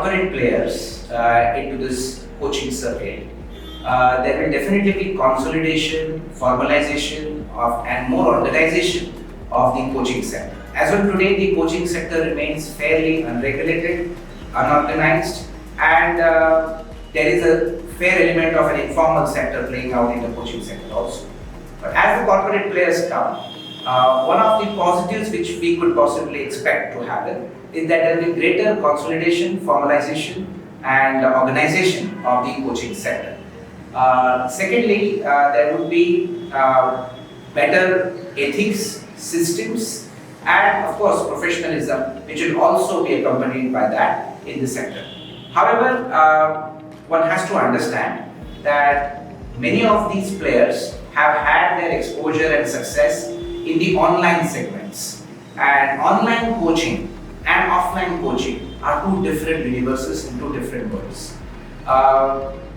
corporate players into this coaching circuit, there will definitely be consolidation, formalization and more organization of the coaching sector. As of today, the coaching sector remains fairly unregulated, unorganized, and there is a fair element of an informal sector playing out in the coaching sector also. But as the corporate players come, one of the positives which we could possibly expect to happen is that there will be greater consolidation, formalization, and organization of the coaching sector. Secondly, there would be better ethics, systems, and of course professionalism, which will also be accompanied by that in the sector. However, one has to understand that many of these players have had their exposure and success in the online segments, and online coaching and offline coaching are two different universes in two different worlds.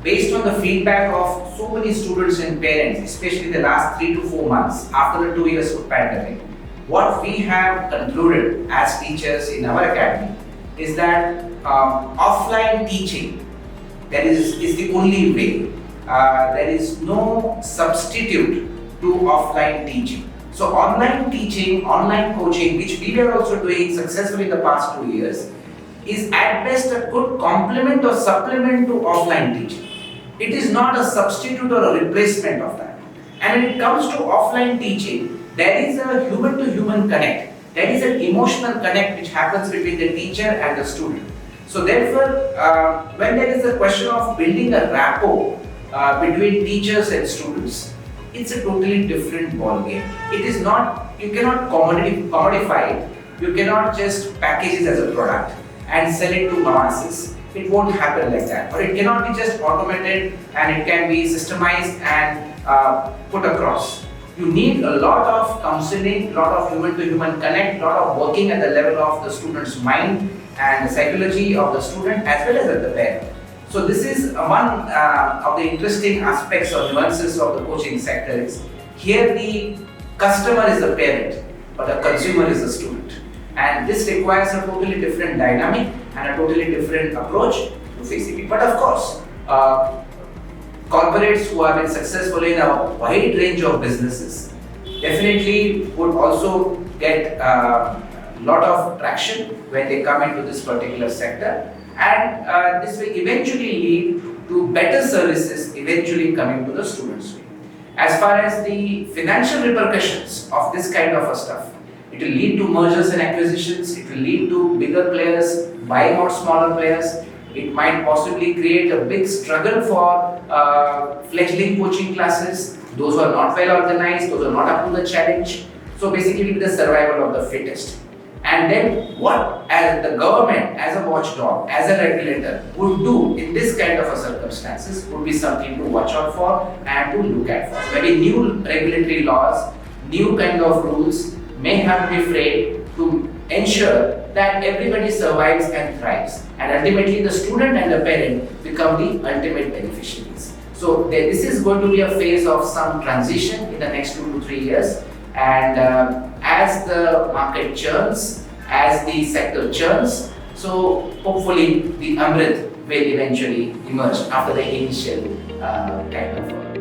Based on the feedback of so many students and parents, especially the last 3 to 4 months after the 2 years of pandemic, what we have concluded as teachers in our academy is that offline teaching is the only way. There is no substitute to offline teaching. So online teaching, online coaching, which we were also doing successfully in the past 2 years, is at best a good complement or supplement to offline teaching. It is not a substitute or a replacement of that. And when it comes to offline teaching, there is a human-to-human connect. There is an emotional connect which happens between the teacher and the student. So therefore, when there is a question of building a rapport between teachers and students, it's a totally different ballgame. It is not, you cannot commodify it. You cannot just package it as a product and sell it to masses. It won't happen like that. Or it cannot be just automated and it can be systemized and put across. You need a lot of counseling, a lot of human-to-human connect, a lot of working at the level of the student's mind and the psychology of the student as well as at the parent. So this is one of the interesting aspects or nuances of the coaching sector is here the customer is the parent, but the consumer is the student. And this requires a totally different dynamic and a totally different approach to facing it. But of course, corporates who have been successful in a wide range of businesses definitely would also get a lot of traction when they come into this particular sector, and this will eventually lead to better services eventually coming to the students. As far as the financial repercussions of this kind of a stuff, it will lead to mergers and acquisitions, it will lead to bigger players buying out smaller players. It might possibly create a big struggle for fledgling coaching classes, those who are not well organized, those who are not up to the challenge. So basically the survival of the fittest. And then what as the government, as a watchdog, as a regulator would do in this kind of a circumstances would be something to watch out for and to look at for. So maybe new regulatory laws, new kind of rules may have to be framed to ensure that everybody survives and thrives, and ultimately the student and the parent become the ultimate beneficiaries. So this is going to be a phase of some transition in the next 2 to 3 years, and as the market churns, as the sector churns, so hopefully the Amrit will eventually emerge after the initial kind of